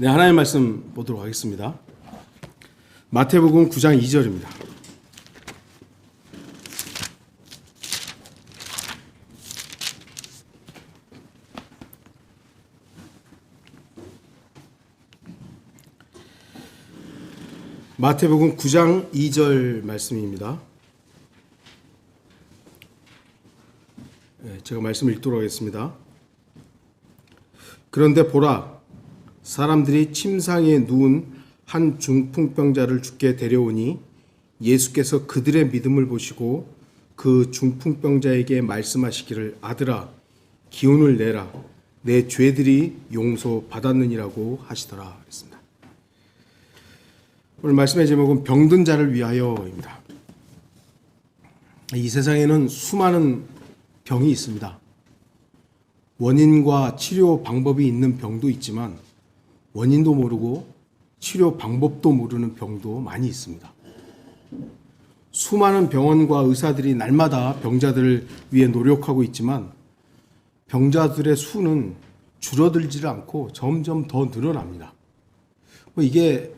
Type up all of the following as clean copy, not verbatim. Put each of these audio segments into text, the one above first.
네, 하나님의 말씀 보도록 하겠습니다. 마태복음 9장 2절입니다. 마태복음 9장 2절 말씀입니다. 제가 말씀을 읽도록 하겠습니다. 그런데 보라, 사람들이 침상에 누운 한 중풍병자를 주께 데려오니 예수께서 그들의 믿음을 보시고 그 중풍병자에게 말씀하시기를, 아들아, 기운을 내라, 내 죄들이 용서받았느니라고 하시더라 했습니다. 오늘 말씀의 제목은 병든 자를 위하여입니다. 이 세상에는 수많은 병이 있습니다. 원인과 치료 방법이 있는 병도 있지만 원인도 모르고 치료 방법도 모르는 병도 많이 있습니다. 수많은 병원과 의사들이 날마다 병자들을 위해 노력하고 있지만 병자들의 수는 줄어들지를 않고 점점 더 늘어납니다. 이게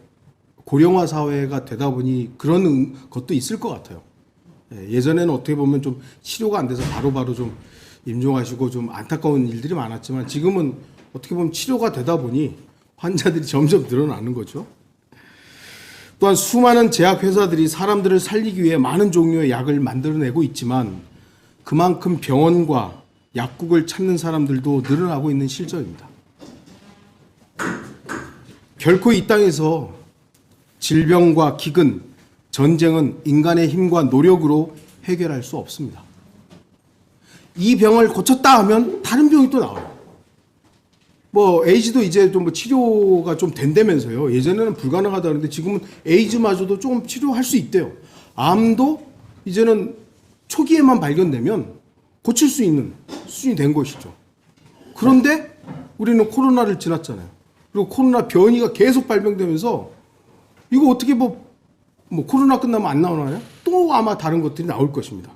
고령화 사회가 되다 보니 그런 것도 있을 것 같아요. 예전에는 어떻게 보면 좀 치료가 안 돼서 바로바로 좀 임종하시고 좀 안타까운 일들이 많았지만 지금은 어떻게 보면 치료가 되다 보니 환자들이 점점 늘어나는 거죠. 또한 수많은 제약회사들이 사람들을 살리기 위해 많은 종류의 약을 만들어내고 있지만 그만큼 병원과 약국을 찾는 사람들도 늘어나고 있는 실정입니다. 결코 이 땅에서 질병과 기근, 전쟁은 인간의 힘과 노력으로 해결할 수 없습니다. 이 병을 고쳤다 하면 다른 병이 또 나와요. 에이즈도 이제 좀 치료가 좀 된다면서요. 예전에는 불가능하다 그러는데 지금은 에이즈마저도 조금 치료할 수 있대요. 암도 이제는 초기에만 발견되면 고칠 수 있는 수준이 된 것이죠. 그런데 우리는 코로나를 지났잖아요. 그리고 코로나 변이가 계속 발병되면서 이거 어떻게 코로나 끝나면 안 나오나요? 또 아마 다른 것들이 나올 것입니다.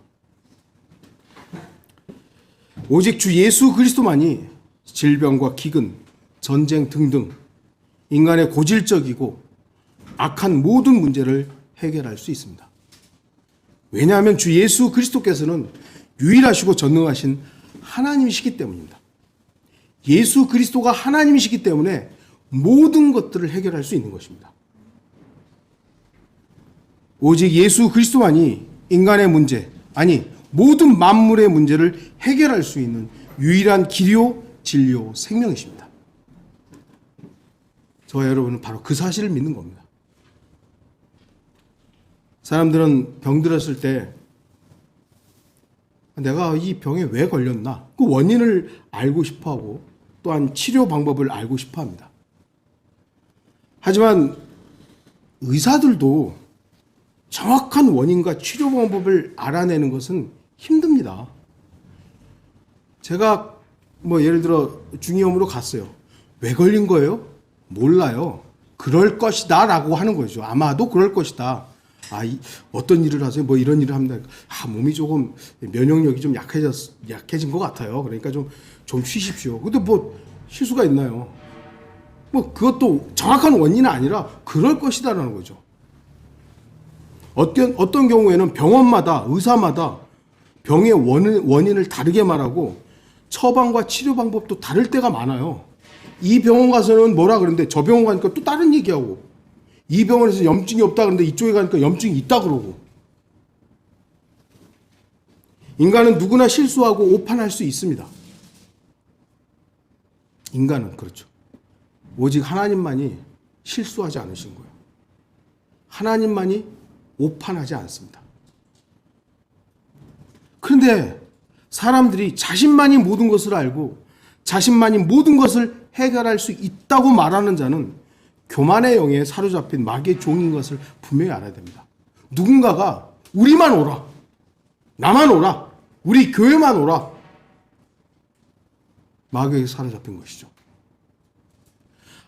오직 주 예수 그리스도만이 질병과 기근, 전쟁 등등 인간의 고질적이고 악한 모든 문제를 해결할 수 있습니다. 왜냐하면 주 예수 그리스도께서는 유일하시고 전능하신 하나님이시기 때문입니다. 예수 그리스도가 하나님이시기 때문에 모든 것들을 해결할 수 있는 것입니다. 오직 예수 그리스도만이 인간의 문제, 아니 모든 만물의 문제를 해결할 수 있는 유일한 길이요, 진리요, 생명이십니다. 저와 여러분은 바로 그 사실을 믿는 겁니다. 사람들은 병들었을 때 내가 이 병에 왜 걸렸나? 그 원인을 알고 싶어하고 또한 치료 방법을 알고 싶어합니다. 하지만 의사들도 정확한 원인과 치료 방법을 알아내는 것은 힘듭니다. 제가 예를 들어 중이염으로 갔어요. 왜 걸린 거예요? 몰라요. 그럴 것이다 라고 하는 거죠. 아마도 그럴 것이다. 어떤 일을 하세요? 이런 일을 합니다. 몸이 조금 면역력이 좀 약해진 것 같아요. 그러니까 좀 쉬십시오. 근데 쉴 수가 있나요? 그것도 정확한 원인은 아니라 그럴 것이다 라는 거죠. 어떤 경우에는 병원마다, 의사마다 병의 원인을 다르게 말하고 처방과 치료 방법도 다를 때가 많아요. 이 병원 가서는 뭐라 그러는데 저 병원 가니까 또 다른 얘기하고, 이 병원에서 염증이 없다 그러는데 이쪽에 가니까 염증이 있다 그러고. 인간은 누구나 실수하고 오판할 수 있습니다. 인간은 그렇죠. 오직 하나님만이 실수하지 않으신 거예요. 하나님만이 오판하지 않습니다. 그런데 사람들이 자신만이 모든 것을 알고 자신만이 모든 것을 해결할 수 있다고 말하는 자는 교만의 영에 사로잡힌 마귀의 종인 것을 분명히 알아야 됩니다. 누군가가 우리만 오라, 나만 오라, 우리 교회만 오라, 마귀에게 사로잡힌 것이죠.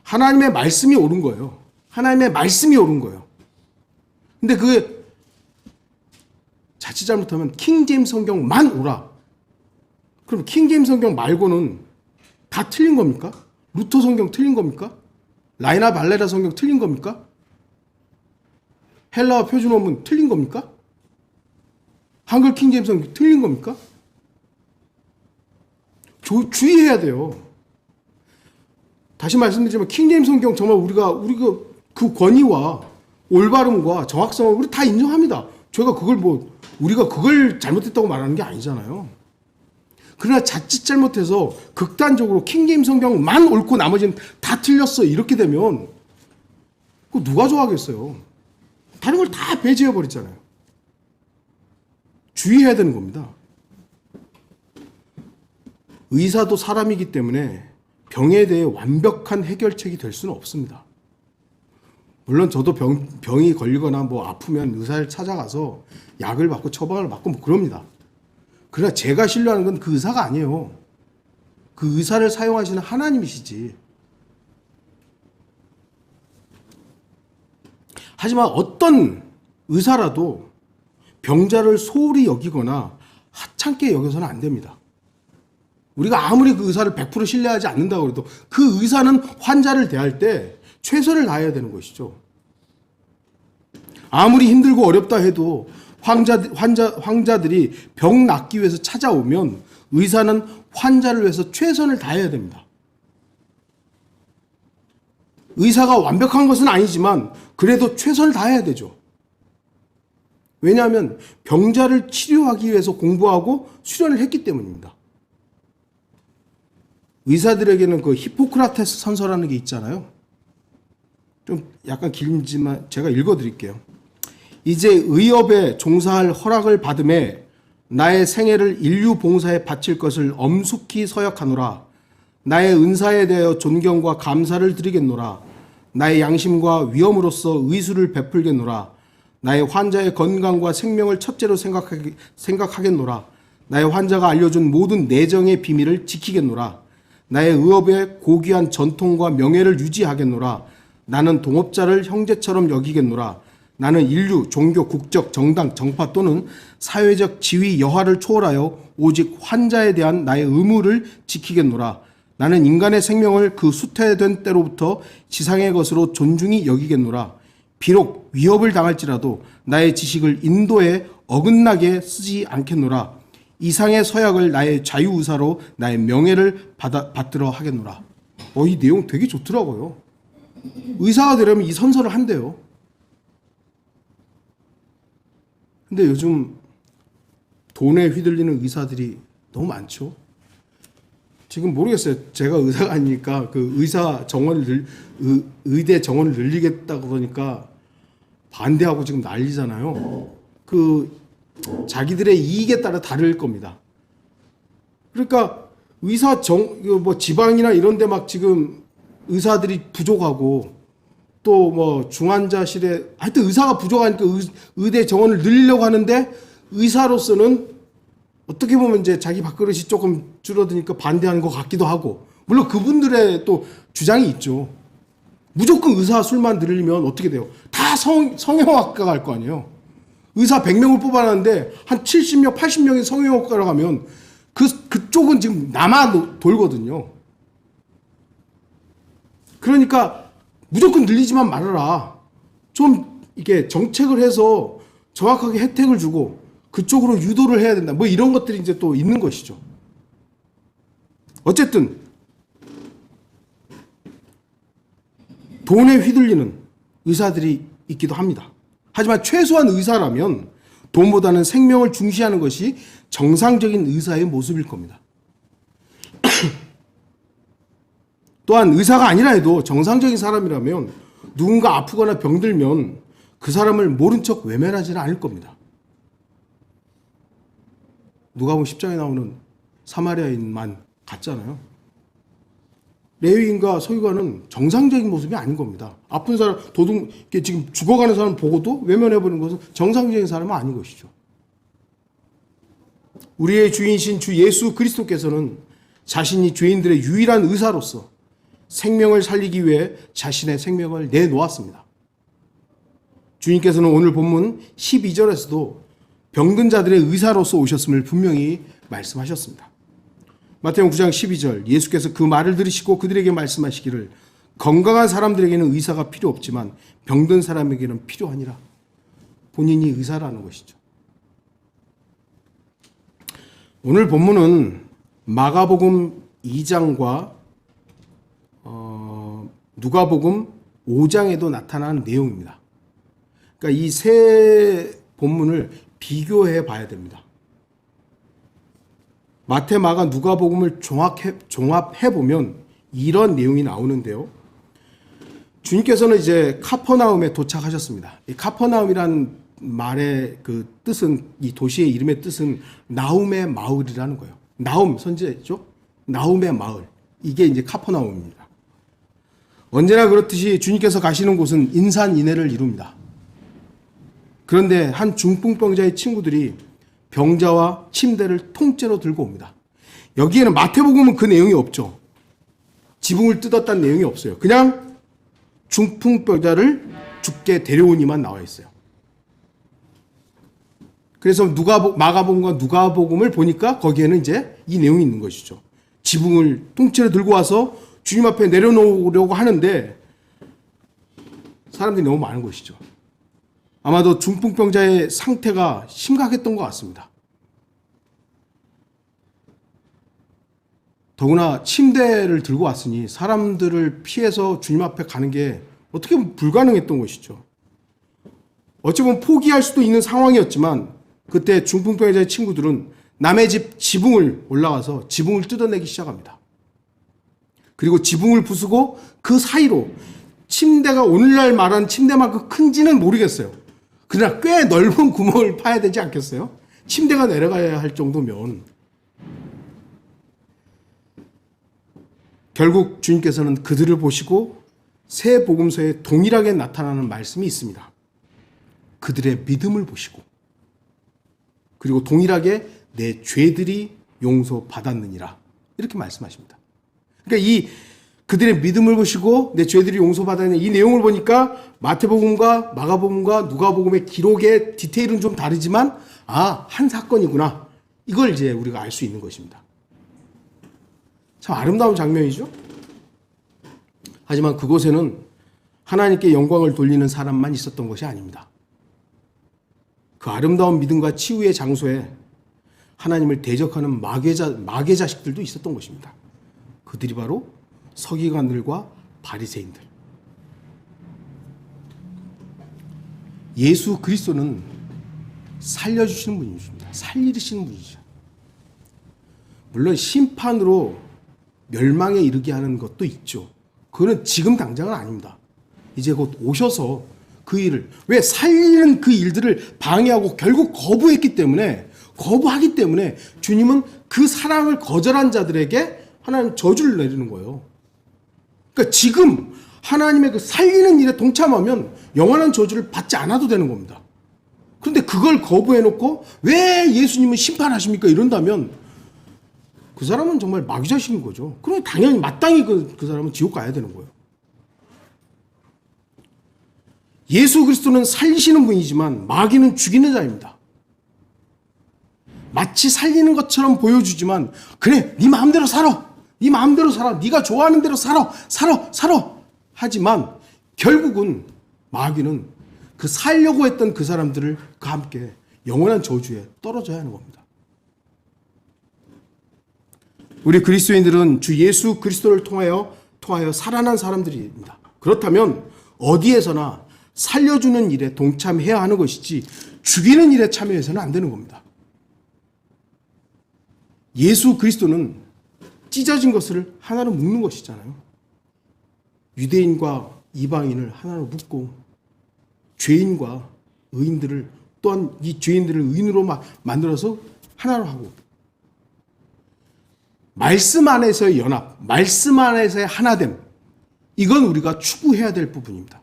하나님의 말씀이 옳은 거예요. 하나님의 말씀이 옳은 거예요. 근데 그게 자칫 잘못하면 킹제임스 성경만 오라. 그럼 킹제임스 성경 말고는 다 틀린 겁니까? 루터 성경 틀린 겁니까? 라이나 발레라 성경 틀린 겁니까? 헬라어 표준 원문 틀린 겁니까? 한글 킹제임스 성경 틀린 겁니까? 주의해야 돼요. 다시 말씀드리지만 킹제임스 성경 정말 우리가 그 권위와 올바름과 정확성을 우리 다 인정합니다. 저희가 우리가 그걸 잘못했다고 말하는 게 아니잖아요. 그러나 자칫 잘못해서 극단적으로 킹제임스 성경만 옳고 나머지는 다 틀렸어 이렇게 되면 그거 누가 좋아하겠어요? 다른 걸 다 배제해 버렸잖아요. 주의해야 되는 겁니다. 의사도 사람이기 때문에 병에 대해 완벽한 해결책이 될 수는 없습니다. 물론 저도 병이 걸리거나 아프면 의사를 찾아가서 약을 받고 처방을 받고 그럽니다. 그러나 제가 신뢰하는 건 그 의사가 아니에요. 그 의사를 사용하시는 하나님이시지. 하지만 어떤 의사라도 병자를 소홀히 여기거나 하찮게 여겨서는 안 됩니다. 우리가 아무리 그 의사를 100% 신뢰하지 않는다고 해도 그 의사는 환자를 대할 때 최선을 다해야 되는 것이죠. 아무리 힘들고 어렵다 해도 환자들이 병 낫기 위해서 찾아오면 의사는 환자를 위해서 최선을 다해야 됩니다. 의사가 완벽한 것은 아니지만 그래도 최선을 다해야 되죠. 왜냐하면 병자를 치료하기 위해서 공부하고 수련을 했기 때문입니다. 의사들에게는 그 히포크라테스 선서라는 게 있잖아요. 좀 약간 길지만 제가 읽어드릴게요. 이제 의업에 종사할 허락을 받음에 나의 생애를 인류 봉사에 바칠 것을 엄숙히 서약하노라. 나의 은사에 대하여 존경과 감사를 드리겠노라. 나의 양심과 위엄으로서 의술을 베풀겠노라. 나의 환자의 건강과 생명을 첫째로 생각하겠노라. 나의 환자가 알려준 모든 내정의 비밀을 지키겠노라. 나의 의업의 고귀한 전통과 명예를 유지하겠노라. 나는 동업자를 형제처럼 여기겠노라. 나는 인류, 종교, 국적, 정당, 정파 또는 사회적 지위, 여하를 초월하여 오직 환자에 대한 나의 의무를 지키겠노라. 나는 인간의 생명을 그 수태된 때로부터 지상의 것으로 존중히 여기겠노라. 비록 위협을 당할지라도 나의 지식을 인도에 어긋나게 쓰지 않겠노라. 이상의 서약을 나의 자유의사로 나의 명예를 받들어 하겠노라. 이 내용 되게 좋더라고요. 의사가 되려면 이 선서를 한대요. 근데 요즘 돈에 휘둘리는 의사들이 너무 많죠. 지금 모르겠어요. 제가 의사가 아니니까 그 의사 정원을 의대 정원을 늘리겠다고 그러니까 반대하고 지금 난리잖아요. 그 자기들의 이익에 따라 다를 겁니다. 그러니까 의사 지방이나 이런 데 막 지금 의사들이 부족하고 또 중환자실에 하여튼 의사가 부족하니까 의대 정원을 늘리려고 하는데 의사로서는 어떻게 보면 이제 자기 밥그릇이 조금 줄어드니까 반대하는 것 같기도 하고, 물론 그분들의 또 주장이 있죠. 무조건 의사 술만 늘리면 어떻게 돼요? 다 성형외과 갈 거 아니에요. 의사 100명을 뽑아놨는데 한 70명, 80명이 성형외과로 가면 그쪽은 지금 남아 돌거든요. 그러니까 무조건 늘리지만 말아라. 좀 이게 정책을 해서 정확하게 혜택을 주고 그쪽으로 유도를 해야 된다. 이런 것들이 이제 또 있는 것이죠. 어쨌든 돈에 휘둘리는 의사들이 있기도 합니다. 하지만 최소한 의사라면 돈보다는 생명을 중시하는 것이 정상적인 의사의 모습일 겁니다. 또한 의사가 아니라 해도 정상적인 사람이라면 누군가 아프거나 병들면 그 사람을 모른 척 외면하지는 않을 겁니다. 누가복음 10장에 나오는 사마리아인만 갔잖아요. 레위인과 서기관은 정상적인 모습이 아닌 겁니다. 아픈 사람, 지금 죽어가는 사람 보고도 외면해버리는 것은 정상적인 사람은 아닌 것이죠. 우리의 주인이신 주 예수 그리스도께서는 자신이 죄인들의 유일한 의사로서 생명을 살리기 위해 자신의 생명을 내놓았습니다. 주님께서는 오늘 본문 12절에서도 병든 자들의 의사로서 오셨음을 분명히 말씀하셨습니다. 마태복음 9장 12절, 예수께서 그 말을 들으시고 그들에게 말씀하시기를 건강한 사람들에게는 의사가 필요 없지만 병든 사람에게는 필요하니라. 본인이 의사라는 것이죠. 오늘 본문은 마가복음 2장과 누가복음 5장에도 나타나는 내용입니다. 그러니까 이 세 본문을 비교해 봐야 됩니다. 마태, 마가, 누가복음을 종합해 보면 이런 내용이 나오는데요. 주님께서는 이제 카퍼나움에 도착하셨습니다. 이 카퍼나움이란 말의 그 뜻은, 이 도시의 이름의 뜻은 나움의 마을이라는 거예요. 나움 선지자죠. 나움의 마을. 이게 이제 카퍼나움입니다. 언제나 그렇듯이 주님께서 가시는 곳은 인산인해를 이룹니다. 그런데 한 중풍병자의 친구들이 병자와 침대를 통째로 들고 옵니다. 여기에는 마태복음은 그 내용이 없죠. 지붕을 뜯었다는 내용이 없어요. 그냥 중풍병자를 죽게 데려오니만 나와 있어요. 그래서 마가복음과 누가복음을 보니까 거기에는 이제 이 내용이 있는 것이죠. 지붕을 통째로 들고 와서 주님 앞에 내려놓으려고 하는데 사람들이 너무 많은 것이죠. 아마도 중풍병자의 상태가 심각했던 것 같습니다. 더구나 침대를 들고 왔으니 사람들을 피해서 주님 앞에 가는 게 어떻게 보면 불가능했던 것이죠. 어찌 보면 포기할 수도 있는 상황이었지만 그때 중풍병자의 친구들은 남의 집 지붕을 올라가서 지붕을 뜯어내기 시작합니다. 그리고 지붕을 부수고 그 사이로 침대가 오늘날 말한 침대만큼 큰지는 모르겠어요. 그러나 꽤 넓은 구멍을 파야 되지 않겠어요? 침대가 내려가야 할 정도면. 결국 주님께서는 그들을 보시고 새 복음서에 동일하게 나타나는 말씀이 있습니다. 그들의 믿음을 보시고 그리고 동일하게 내 죄들이 용서받았느니라 이렇게 말씀하십니다. 그러니까 이 그들의 믿음을 보시고 내 죄들이 용서받았느냐 이 내용을 보니까 마태복음과 마가복음과 누가복음의 기록의 디테일은 좀 다르지만 한 사건이구나 이걸 이제 우리가 알 수 있는 것입니다. 참 아름다운 장면이죠. 하지만 그곳에는 하나님께 영광을 돌리는 사람만 있었던 것이 아닙니다. 그 아름다운 믿음과 치유의 장소에 하나님을 대적하는 마귀의 자식들도 있었던 것입니다. 그들이 바로 서기관들과 바리새인들. 예수 그리스도는 살려주시는 분이십니다. 살리시는 분이죠. 물론 심판으로 멸망에 이르게 하는 것도 있죠. 그거는 지금 당장은 아닙니다. 이제 곧 오셔서 그 일을, 왜 살리는 그 일들을 방해하고 결국 거부하기 때문에 주님은 그 사랑을 거절한 자들에게 하나님 저주를 내리는 거예요. 그러니까 지금 하나님의 그 살리는 일에 동참하면 영원한 저주를 받지 않아도 되는 겁니다. 그런데 그걸 거부해놓고 왜 예수님은 심판하십니까? 이런다면 그 사람은 정말 마귀자식인 거죠. 그러면 당연히 마땅히 그 사람은 지옥 가야 되는 거예요. 예수 그리스도는 살리시는 분이지만 마귀는 죽이는 자입니다. 마치 살리는 것처럼 보여주지만 그래 네 마음대로 살아. 네 마음대로 살아. 네가 좋아하는 대로 살아. 하지만 결국은 마귀는 그 살려고 했던 그 사람들을 그와 함께 영원한 저주에 떨어져야 하는 겁니다. 우리 그리스도인들은 주 예수 그리스도를 통하여 살아난 사람들입니다. 그렇다면 어디에서나 살려주는 일에 동참해야 하는 것이지 죽이는 일에 참여해서는 안 되는 겁니다. 예수 그리스도는 찢어진 것을 하나로 묶는 것이잖아요. 유대인과 이방인을 하나로 묶고 죄인과 의인들을 또한 이 죄인들을 의인으로 만들어서 하나로 하고 말씀 안에서의 연합, 말씀 안에서의 하나됨 이건 우리가 추구해야 될 부분입니다.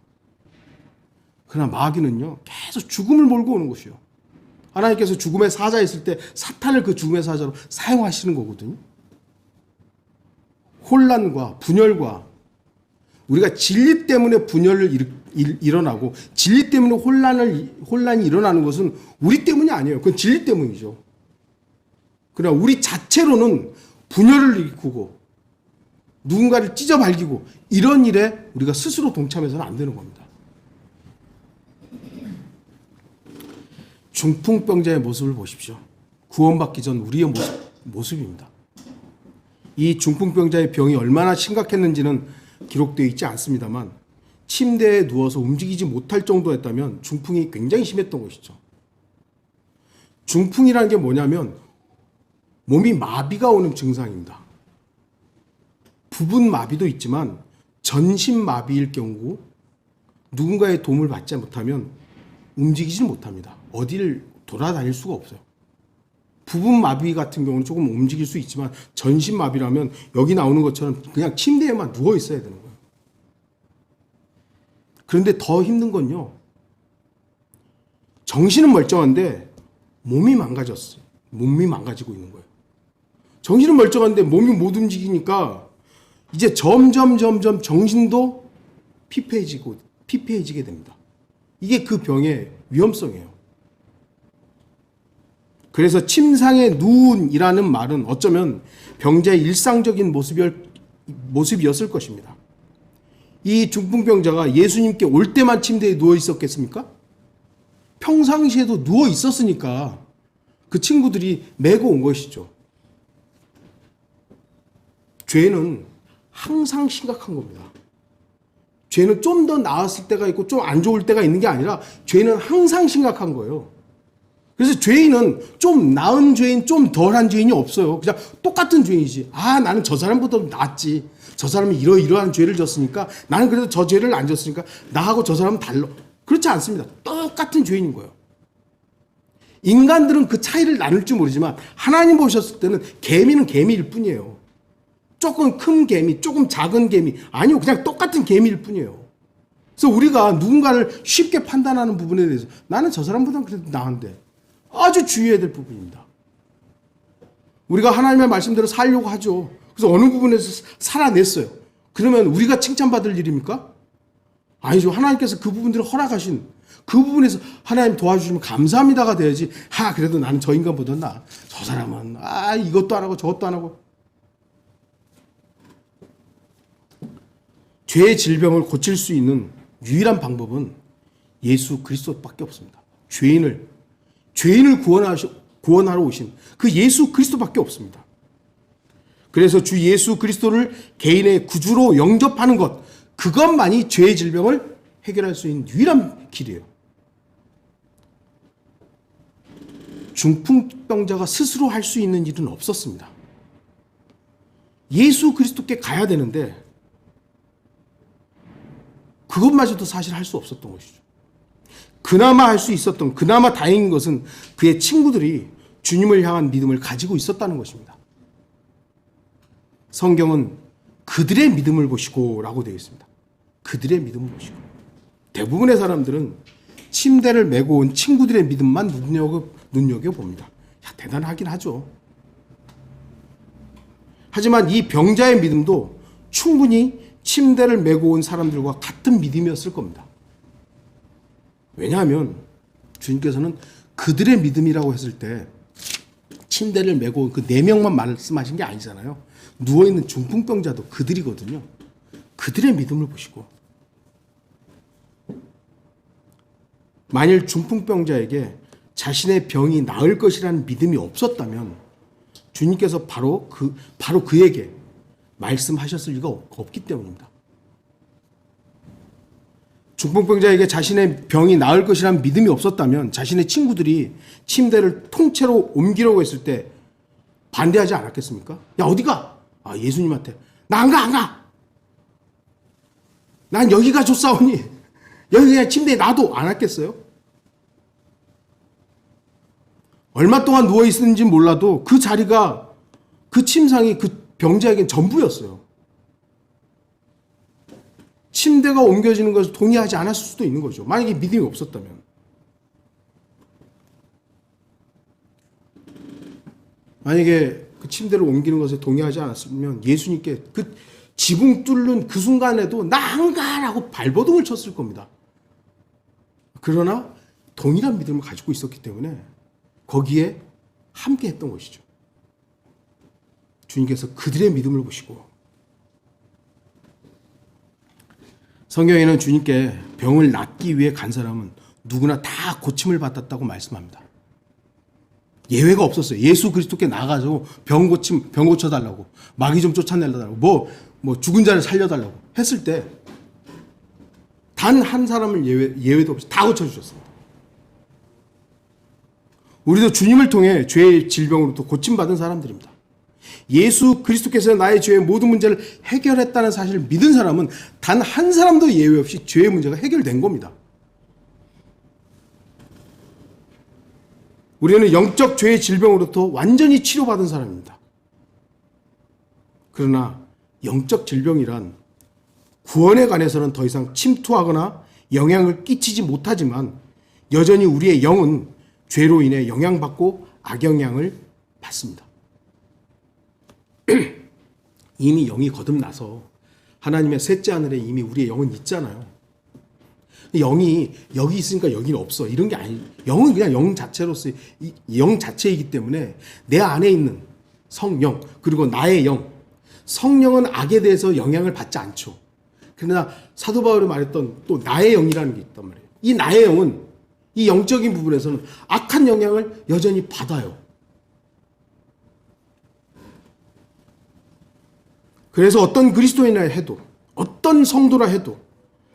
그러나 마귀는요 계속 죽음을 몰고 오는 것이요. 하나님께서 죽음의 사자 있을 때 사탄을 그 죽음의 사자로 사용하시는 거거든요. 혼란과 분열과 우리가 진리 때문에 분열을 일어나고 진리 때문에 혼란이 일어나는 것은 우리 때문이 아니에요. 그건 진리 때문이죠. 그러나 우리 자체로는 분열을 일으키고 누군가를 찢어발기고 이런 일에 우리가 스스로 동참해서는 안 되는 겁니다. 중풍병자의 모습을 보십시오. 구원받기 전 우리의 모습입니다. 이 중풍병자의 병이 얼마나 심각했는지는 기록되어 있지 않습니다만 침대에 누워서 움직이지 못할 정도였다면 중풍이 굉장히 심했던 것이죠. 중풍이라는 게 뭐냐면 몸이 마비가 오는 증상입니다. 부분 마비도 있지만 전신 마비일 경우 누군가의 도움을 받지 못하면 움직이지 못합니다. 어디를 돌아다닐 수가 없어요. 부분 마비 같은 경우는 조금 움직일 수 있지만 전신 마비라면 여기 나오는 것처럼 그냥 침대에만 누워 있어야 되는 거예요. 그런데 더 힘든 건요. 정신은 멀쩡한데 몸이 망가졌어요. 몸이 망가지고 있는 거예요. 정신은 멀쩡한데 몸이 못 움직이니까 이제 점점 정신도 피폐해지게 됩니다. 이게 그 병의 위험성이에요. 그래서 침상에 누운이라는 말은 어쩌면 병자의 일상적인 모습이었을 것입니다. 이 중풍병자가 예수님께 올 때만 침대에 누워 있었겠습니까? 평상시에도 누워 있었으니까 그 친구들이 메고 온 것이죠. 죄는 항상 심각한 겁니다. 죄는 좀 더 나았을 때가 있고 좀 안 좋을 때가 있는 게 아니라 죄는 항상 심각한 거예요. 그래서 죄인은 좀 나은 죄인, 좀 덜한 죄인이 없어요. 그냥 똑같은 죄인이지. 나는 저 사람보다 낫지. 저 사람이 이러이러한 죄를 졌으니까 나는 그래도 저 죄를 안 졌으니까 나하고 저 사람은 달라. 그렇지 않습니다. 똑같은 죄인인 거예요. 인간들은 그 차이를 나눌지 모르지만 하나님 보셨을 때는 개미는 개미일 뿐이에요. 조금 큰 개미, 조금 작은 개미. 아니요. 그냥 똑같은 개미일 뿐이에요. 그래서 우리가 누군가를 쉽게 판단하는 부분에 대해서 나는 저 사람보다는 그래도 나은데 아주 주의해야 될 부분입니다. 우리가 하나님의 말씀대로 살려고 하죠. 그래서 어느 부분에서 살아냈어요. 그러면 우리가 칭찬받을 일입니까? 아니죠. 하나님께서 그 부분들을 허락하신 그 부분에서 하나님 도와주시면 감사합니다가 돼야지. 그래도 나는 저 인간보다 나아. 저 사람은 이것도 안 하고 저것도 안 하고. 죄의 질병을 고칠 수 있는 유일한 방법은 예수 그리스도밖에 없습니다. 죄인을 구원하러 오신 그 예수 그리스도밖에 없습니다. 그래서 주 예수 그리스도를 개인의 구주로 영접하는 것, 그것만이 죄의 질병을 해결할 수 있는 유일한 길이에요. 중풍병자가 스스로 할 수 있는 일은 없었습니다. 예수 그리스도께 가야 되는데 그것마저도 사실 할 수 없었던 것이죠. 그나마 할 수 있었던, 그나마 다행인 것은 그의 친구들이 주님을 향한 믿음을 가지고 있었다는 것입니다. 성경은 그들의 믿음을 보시고 라고 되어 있습니다. 그들의 믿음을 보시고. 대부분의 사람들은 침대를 메고 온 친구들의 믿음만 눈여겨봅니다. 대단하긴 하죠. 하지만 이 병자의 믿음도 충분히 침대를 메고 온 사람들과 같은 믿음이었을 겁니다. 왜냐하면 주님께서는 그들의 믿음이라고 했을 때 침대를 메고 온 그 4명만 말씀하신 게 아니잖아요. 누워있는 중풍병자도 그들이거든요. 그들의 믿음을 보시고, 만일 중풍병자에게 자신의 병이 나을 것이라는 믿음이 없었다면 주님께서 바로 그에게 말씀하셨을 리가 없기 때문입니다. 중풍병자에게 자신의 병이 나을 것이라는 믿음이 없었다면 자신의 친구들이 침대를 통째로 옮기려고 했을 때 반대하지 않았겠습니까? 야, 어디 가? 예수님한테. 나 안 가. 난 여기가 좋사오니 여기 그냥 침대에 놔둬. 안 했겠어요? 얼마 동안 누워있었는지 몰라도 그 자리가, 그 침상이 그 병자에겐 전부였어요. 침대가 옮겨지는 것을 동의하지 않았을 수도 있는 거죠. 만약에 믿음이 없었다면. 만약에 그 침대를 옮기는 것에 동의하지 않았으면 예수님께 그 지붕 뚫는 그 순간에도 나 안 가라고 발버둥을 쳤을 겁니다. 그러나 동일한 믿음을 가지고 있었기 때문에 거기에 함께 했던 것이죠. 주님께서 그들의 믿음을 보시고 성경에는 주님께 병을 낫기 위해 간 사람은 누구나 다 고침을 받았다고 말씀합니다. 예외가 없었어요. 예수 그리스도께 나가서 병 고쳐달라고, 마귀 좀 쫓아내달라고, 뭐 죽은 자를 살려달라고 했을 때 단 한 사람을 예외도 없이 다 고쳐주셨습니다. 우리도 주님을 통해 죄의 질병으로부터 고침받은 사람들입니다. 예수 그리스도께서 나의 죄의 모든 문제를 해결했다는 사실을 믿은 사람은 단 한 사람도 예외 없이 죄의 문제가 해결된 겁니다. 우리는 영적 죄의 질병으로부터 완전히 치료받은 사람입니다. 그러나 영적 질병이란 구원에 관해서는 더 이상 침투하거나 영향을 끼치지 못하지만 여전히 우리의 영은 죄로 인해 영향받고 악영향을 받습니다. 이미 영이 거듭나서 하나님의 셋째 하늘에 이미 우리의 영은 있잖아요. 영이 여기 있으니까 여기는 없어, 이런 게 아니. 영은 그냥 영 자체로서 영 자체이기 때문에 내 안에 있는 성령, 그리고 나의 영, 성령은 악에 대해서 영향을 받지 않죠. 그러나 사도 바울이 말했던 또 나의 영이라는 게 있단 말이에요. 이 나의 영은 이 영적인 부분에서는 악한 영향을 여전히 받아요. 그래서 어떤 그리스도인이라 해도, 어떤 성도라 해도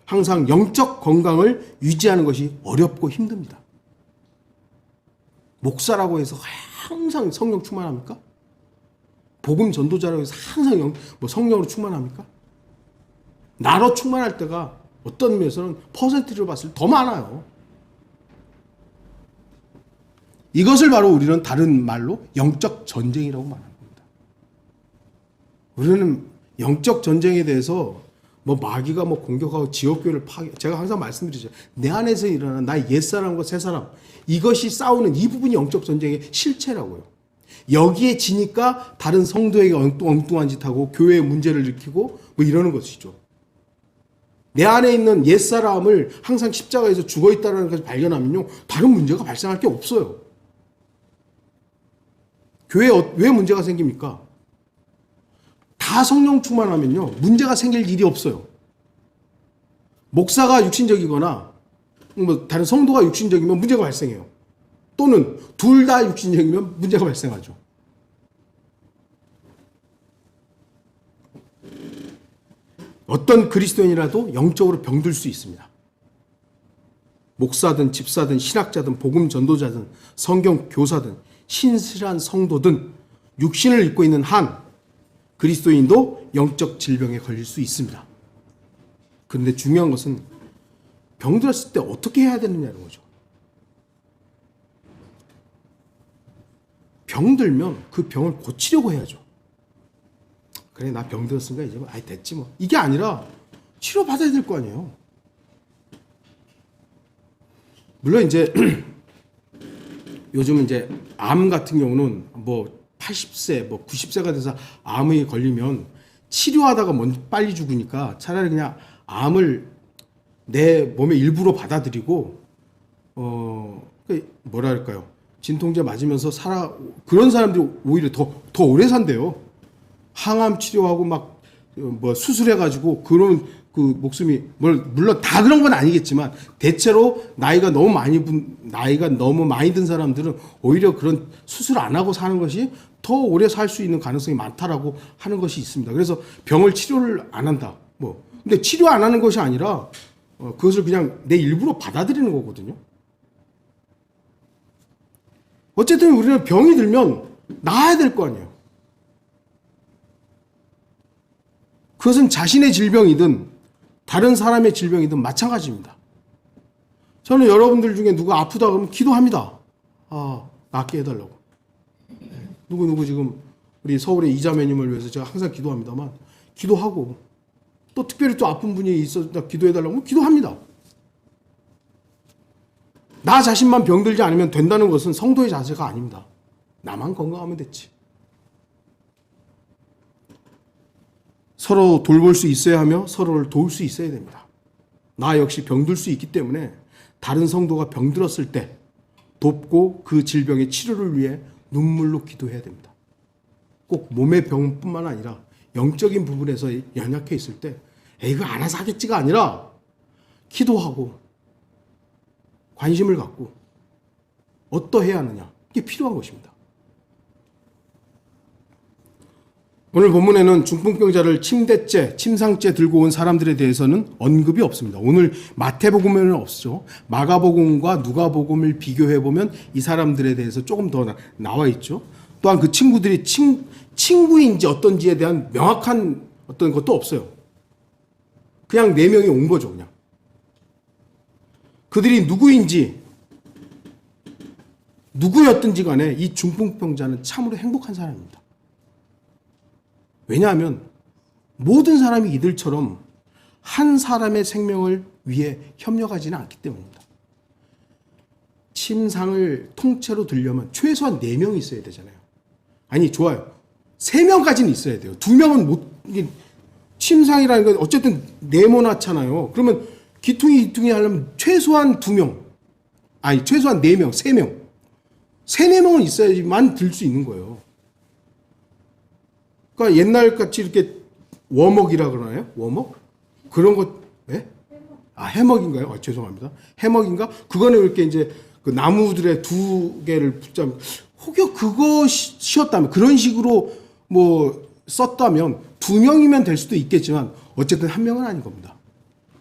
항상 영적 건강을 유지하는 것이 어렵고 힘듭니다. 목사라고 해서 항상 성령 충만합니까? 복음 전도자라고 해서 항상 성령으로 충만합니까? 나로 충만할 때가 어떤 면에서는 퍼센트로 봤을 때 더 많아요. 이것을 바로 우리는 다른 말로 영적 전쟁이라고 말하는 겁니다. 우리는 영적 전쟁에 대해서 마귀가 공격하고 지옥교회를 제가 항상 말씀드리죠. 내 안에서 일어나는 나의 옛사람과 새사람, 이것이 싸우는 이 부분이 영적 전쟁의 실체라고요. 여기에 지니까 다른 성도에게 엉뚱한 짓 하고 교회에 문제를 일으키고 이러는 것이죠. 내 안에 있는 옛사람을 항상 십자가에서 죽어있다는 것을 발견하면요, 다른 문제가 발생할 게 없어요. 교회에 왜 문제가 생깁니까? 다 성령 충만하면요, 문제가 생길 일이 없어요. 목사가 육신적이거나 다른 성도가 육신적이면 문제가 발생해요. 또는 둘 다 육신적이면 문제가 발생하죠. 어떤 그리스도인이라도 영적으로 병들 수 있습니다. 목사든 집사든 신학자든 복음 전도자든 성경 교사든 신실한 성도든 육신을 입고 있는 한 그리스도인도 영적 질병에 걸릴 수 있습니다. 그런데 중요한 것은 병들었을 때 어떻게 해야 되느냐는 거죠. 병들면 그 병을 고치려고 해야죠. 그래, 나 병들었으니까 이제 됐지 뭐. 이게 아니라 치료받아야 될 거 아니에요. 물론 이제 요즘은 이제 암 같은 경우는 80세, 90세가 돼서 암이 걸리면 치료하다가 먼저 빨리 죽으니까 차라리 그냥 암을 내 몸의 일부로 받아들이고 뭐랄까요, 진통제 맞으면서 그런 사람들이 오히려 더 오래 산대요. 항암 치료하고 수술해가지고 그런 목숨이 물론 다 그런 건 아니겠지만 대체로 나이가 너무 많이 든 사람들은 오히려 그런 수술 안 하고 사는 것이 더 오래 살 수 있는 가능성이 많다라고 하는 것이 있습니다. 그래서 병을 치료를 안 한다. 근데 치료 안 하는 것이 아니라 그것을 그냥 내 일부러 받아들이는 거거든요. 어쨌든 우리는 병이 들면 나아야 될 거 아니에요. 그것은 자신의 질병이든 다른 사람의 질병이든 마찬가지입니다. 저는 여러분들 중에 누가 아프다 그러면 기도합니다. 낫게 해달라고. 누구 지금 우리 서울의 이자매님을 위해서 제가 항상 기도합니다만, 기도하고 또 특별히 또 아픈 분이 있어서 기도해달라고 하면 기도합니다. 나 자신만 병들지 않으면 된다는 것은 성도의 자세가 아닙니다. 나만 건강하면 됐지. 서로 돌볼 수 있어야 하며 서로를 도울 수 있어야 됩니다. 나 역시 병들 수 있기 때문에 다른 성도가 병들었을 때 돕고 그 질병의 치료를 위해 눈물로 기도해야 됩니다. 꼭 몸의 병뿐만 아니라 영적인 부분에서 연약해 있을 때 이거 알아서 하겠지가 아니라 기도하고 관심을 갖고 어떠해야 하느냐, 이게 필요한 것입니다. 오늘 본문에는 중풍병자를 침대째, 침상째 들고 온 사람들에 대해서는 언급이 없습니다. 오늘 마태복음에는 없죠. 마가복음과 누가복음을 비교해보면 이 사람들에 대해서 조금 더 나와 있죠. 또한 그 친구들이 친구인지 어떤지에 대한 명확한 어떤 것도 없어요. 그냥 4명이 온 거죠, 그냥. 그들이 누구였든지 간에 이 중풍병자는 참으로 행복한 사람입니다. 왜냐하면 모든 사람이 이들처럼 한 사람의 생명을 위해 협력하지는 않기 때문입니다. 침상을 통째로 들려면 최소한 4명이 있어야 되잖아요. 아니, 좋아요. 3명까지는 있어야 돼요. 2명은 못, 이게 침상이라는 건 어쨌든 네모나잖아요. 그러면 기퉁이 하려면 최소한 2명, 아니, 최소한 4명, 3명. 3-4명은 있어야지만 들 수 있는 거예요. 그러니까 옛날같이 이렇게 워먹이라 그러나요? 워먹? 그런 것, 예? 아, 해먹인가요? 아, 죄송합니다. 해먹인가? 그거는 이렇게 이제 그 나무들의 2개를 붙잡고, 혹여 그것이었다면, 그런 식으로 뭐 썼다면 2명이면 될 수도 있겠지만, 어쨌든 1명은 아닌 겁니다.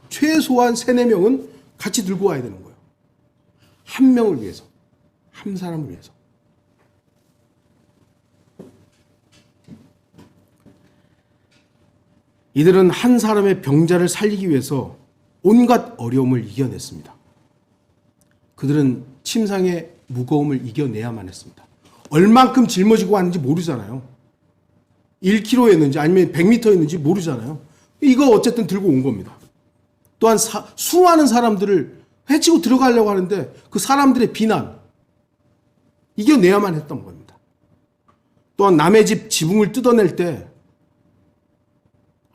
최소한 3-4명은 같이 들고 와야 되는 거예요. 1명을 위해서. 한 사람을 위해서. 이들은 한 사람의 병자를 살리기 위해서 온갖 어려움을 이겨냈습니다. 그들은 침상의 무거움을 이겨내야만 했습니다. 얼만큼 짊어지고 왔는지 모르잖아요. 1kg였는지 아니면 100m였는지 모르잖아요. 이거 어쨌든 들고 온 겁니다. 또한 수많은 사람들을 해치고 들어가려고 하는데 그 사람들의 비난, 이겨내야만 했던 겁니다. 또한 남의 집 지붕을 뜯어낼 때,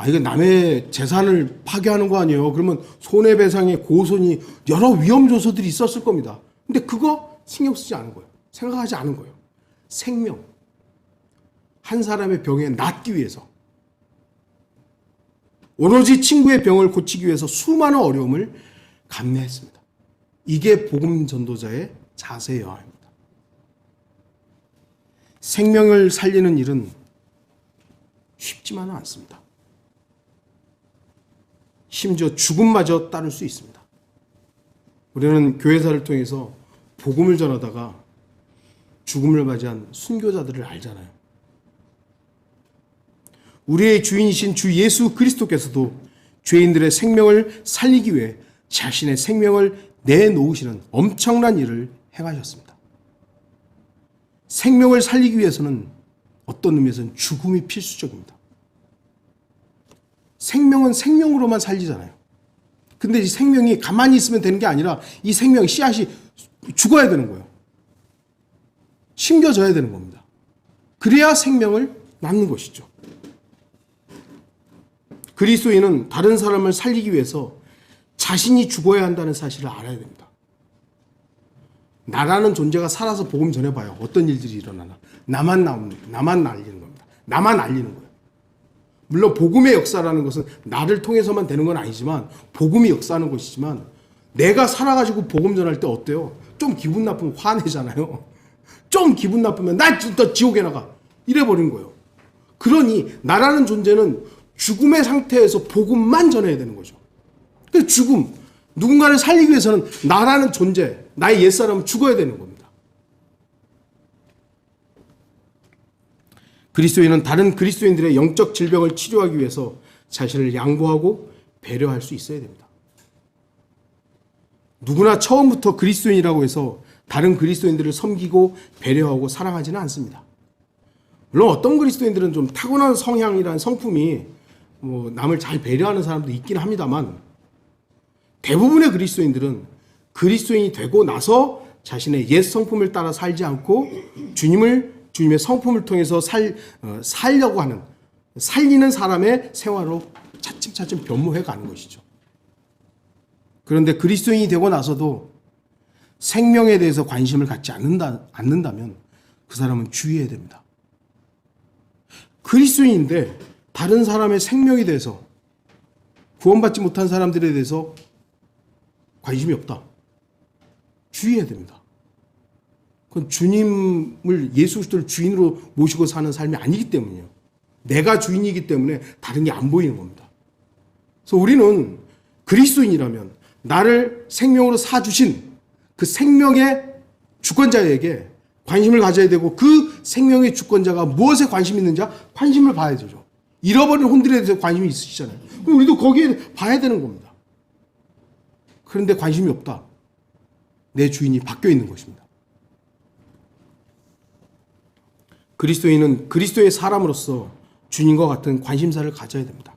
이거 남의 재산을 파괴하는 거 아니에요. 그러면 손해배상의 고소니 여러 위험 요소들이 있었을 겁니다. 근데 그거 신경 쓰지 않은 거예요. 생각하지 않은 거예요. 생명. 한 사람의 병에 낫기 위해서. 오로지 친구의 병을 고치기 위해서 수많은 어려움을 감내했습니다. 이게 복음 전도자의 자세여야 합니다. 생명을 살리는 일은 쉽지만은 않습니다. 심지어 죽음마저 따를 수 있습니다. 우리는 교회사를 통해서 복음을 전하다가 죽음을 맞이한 순교자들을 알잖아요. 우리의 주인이신 주 예수 그리스도께서도 죄인들의 생명을 살리기 위해 자신의 생명을 내놓으시는 엄청난 일을 행하셨습니다. 생명을 살리기 위해서는 어떤 의미에서는 죽음이 필수적입니다. 생명은 생명으로만 살리잖아요. 근데 이 생명이 가만히 있으면 되는 게 아니라 이 생명 씨앗이 죽어야 되는 거예요. 심겨져야 되는 겁니다. 그래야 생명을 낳는 것이죠. 그리스도인은 다른 사람을 살리기 위해서 자신이 죽어야 한다는 사실을 알아야 됩니다. 나라는 존재가 살아서 복음 전해봐요. 어떤 일들이 일어나나. 나만 날리는 겁니다. 나만 알리는 거예요. 물론 복음의 역사라는 것은 나를 통해서만 되는 건 아니지만 복음이 역사하는 것이지만 내가 살아가지고 복음 전할 때 어때요? 좀 기분 나쁘면 화내잖아요. 좀 기분 나쁘면 나 지옥에 나가 이래버린 거예요. 그러니 나라는 존재는 죽음의 상태에서 복음만 전해야 되는 거죠. 그 죽음, 누군가를 살리기 위해서는 나라는 존재, 나의 옛사람은 죽어야 되는 겁니다. 그리스도인은 다른 그리스도인들의 영적 질병을 치료하기 위해서 자신을 양보하고 배려할 수 있어야 됩니다. 누구나 처음부터 그리스도인이라고 해서 다른 그리스도인들을 섬기고 배려하고 사랑하지는 않습니다. 물론 어떤 그리스도인들은 좀 타고난 성향이라는 성품이 남을 잘 배려하는 사람도 있긴 합니다만 대부분의 그리스도인들은 그리스도인이 되고 나서 자신의 옛 성품을 따라 살지 않고 주님의 성품을 통해서 살려고 하는, 살리는 사람의 생활로 차츰차츰 변모해 가는 것이죠. 그런데 그리스도인이 되고 나서도 생명에 대해서 관심을 갖지 않는다면 그 사람은 주의해야 됩니다. 그리스도인인데 다른 사람의 생명에 대해서, 구원받지 못한 사람들에 대해서 관심이 없다. 주의해야 됩니다. 그건 주님을, 예수 그리스도를 주인으로 모시고 사는 삶이 아니기 때문이에요. 내가 주인이기 때문에 다른 게 안 보이는 겁니다. 그래서 우리는 그리스도인이라면 나를 생명으로 사주신 그 생명의 주권자에게 관심을 가져야 되고, 그 생명의 주권자가 무엇에 관심이 있는지 관심을 봐야 되죠. 잃어버린 혼들에 대해서 관심이 있으시잖아요. 그럼 우리도 거기에 봐야 되는 겁니다. 그런데 관심이 없다. 내 주인이 바뀌어 있는 것입니다. 그리스도인은 그리스도의 사람으로서 주님과 같은 관심사를 가져야 됩니다.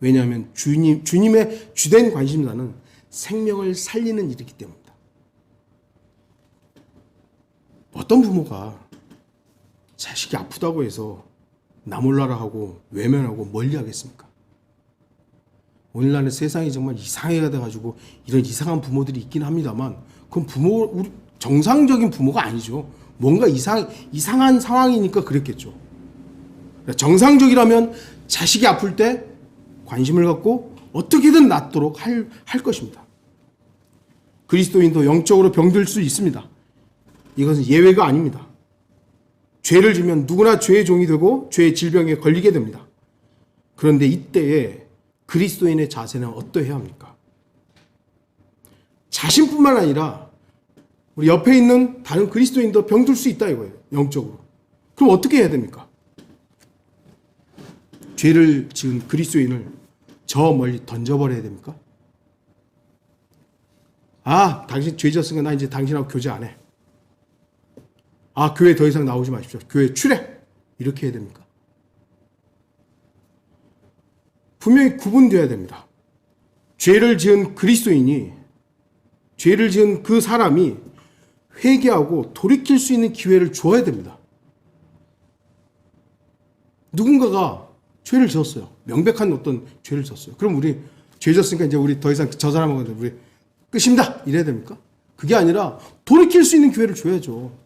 왜냐하면 주님의 주된 관심사는 생명을 살리는 일이기 때문입니다. 어떤 부모가 자식이 아프다고 해서 나 몰라라 하고 외면하고 멀리 하겠습니까? 오늘날의 세상이 정말 이상해가 돼가지고 이런 이상한 부모들이 있긴 합니다만, 그건 우리 정상적인 부모가 아니죠. 뭔가 이상한 상황이니까 그랬겠죠. 정상적이라면 자식이 아플 때 관심을 갖고 어떻게든 낫도록 할 것입니다. 그리스도인도 영적으로 병들 수 있습니다. 이것은 예외가 아닙니다. 죄를 지면 누구나 죄의 종이 되고 죄의 질병에 걸리게 됩니다. 그런데 이때에 그리스도인의 자세는 어떠해야 합니까? 자신뿐만 아니라 우리 옆에 있는 다른 그리스도인도 병들 수 있다 이거예요. 영적으로. 그럼 어떻게 해야 됩니까? 죄를 지은 그리스도인을 저 멀리 던져버려야 됩니까? 아, 당신 죄 지었으니까 나 이제 당신하고 교제 안 해. 아, 교회 더 이상 나오지 마십시오. 교회 출애. 이렇게 해야 됩니까? 분명히 구분되어야 됩니다. 죄를 지은 그리스도인이, 죄를 지은 그 사람이 회개하고 돌이킬 수 있는 기회를 줘야 됩니다. 누군가가 죄를 지었어요. 명백한 어떤 죄를 지었어요. 그럼 우리 죄 지었으니까 이제 우리 더 이상 저 사람하고 우리 끝입니다. 이래야 됩니까? 그게 아니라 돌이킬 수 있는 기회를 줘야죠.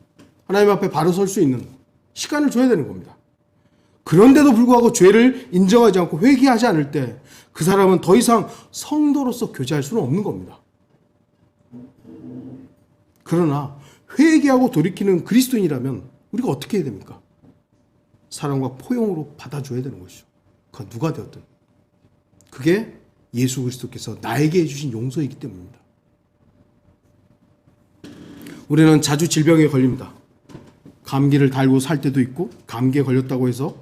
하나님 앞에 바로 설 수 있는 시간을 줘야 되는 겁니다. 그런데도 불구하고 죄를 인정하지 않고 회개하지 않을 때 그 사람은 더 이상 성도로서 교제할 수는 없는 겁니다. 그러나 회개하고 돌이키는 그리스도인이라면 우리가 어떻게 해야 됩니까? 사랑과 포용으로 받아줘야 되는 것이죠. 그가 누가 되었든. 그게 예수 그리스도께서 나에게 해주신 용서이기 때문입니다. 우리는 자주 질병에 걸립니다. 감기를 달고 살 때도 있고, 감기에 걸렸다고 해서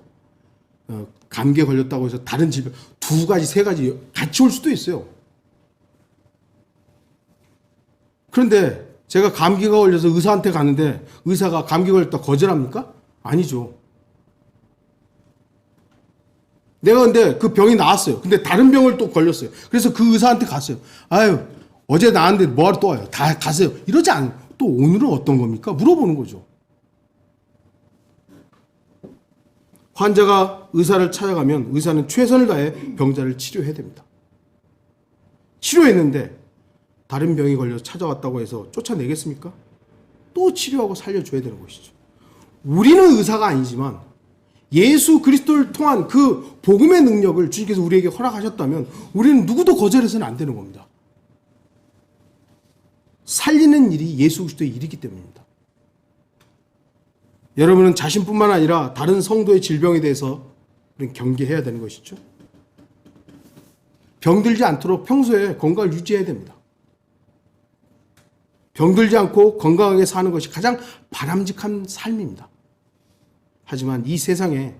다른 질병, 2가지, 3가지 같이 올 수도 있어요. 그런데 제가 감기가 걸려서 의사한테 가는데 의사가 감기 걸렸다 거절합니까? 아니죠. 내가 근데 그 병이 나았어요. 근데 다른 병을 또 걸렸어요. 그래서 그 의사한테 갔어요. 아유, 어제 나았는데 뭐하러 또 와요? 다 가세요. 이러지 않아요. 또 오늘은 어떤 겁니까? 물어보는 거죠. 환자가 의사를 찾아가면 의사는 최선을 다해 병자를 치료해야 됩니다. 치료했는데 다른 병이 걸려서 찾아왔다고 해서 쫓아내겠습니까? 또 치료하고 살려줘야 되는 것이죠. 우리는 의사가 아니지만 예수 그리스도를 통한 그 복음의 능력을 주님께서 우리에게 허락하셨다면 우리는 누구도 거절해서는 안 되는 겁니다. 살리는 일이 예수 그리스도의 일이기 때문입니다. 여러분은 자신뿐만 아니라 다른 성도의 질병에 대해서 경계해야 되는 것이죠. 병들지 않도록 평소에 건강을 유지해야 됩니다. 병들지 않고 건강하게 사는 것이 가장 바람직한 삶입니다. 하지만 이 세상에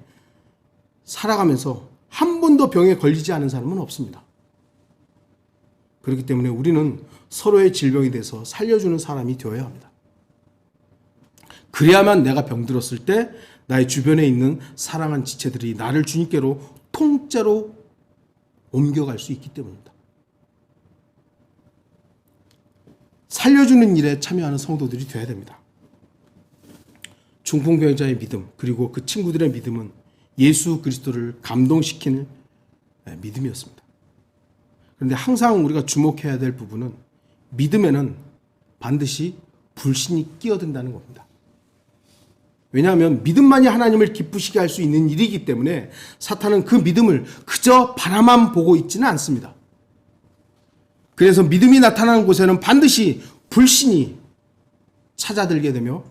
살아가면서 한 번도 병에 걸리지 않은 사람은 없습니다. 그렇기 때문에 우리는 서로의 질병에 대해서 살려주는 사람이 되어야 합니다. 그래야만 내가 병들었을 때 나의 주변에 있는 사랑한 지체들이 나를 주님께로 통째로 옮겨갈 수 있기 때문입니다. 살려주는 일에 참여하는 성도들이 되어야 됩니다. 중풍병자의 믿음, 그리고 그 친구들의 믿음은 예수 그리스도를 감동시키는 믿음이었습니다. 그런데 항상 우리가 주목해야 될 부분은 믿음에는 반드시 불신이 끼어든다는 겁니다. 왜냐하면 믿음만이 하나님을 기쁘시게 할 수 있는 일이기 때문에 사탄은 그 믿음을 그저 바라만 보고 있지는 않습니다. 그래서 믿음이 나타나는 곳에는 반드시 불신이 찾아들게 되며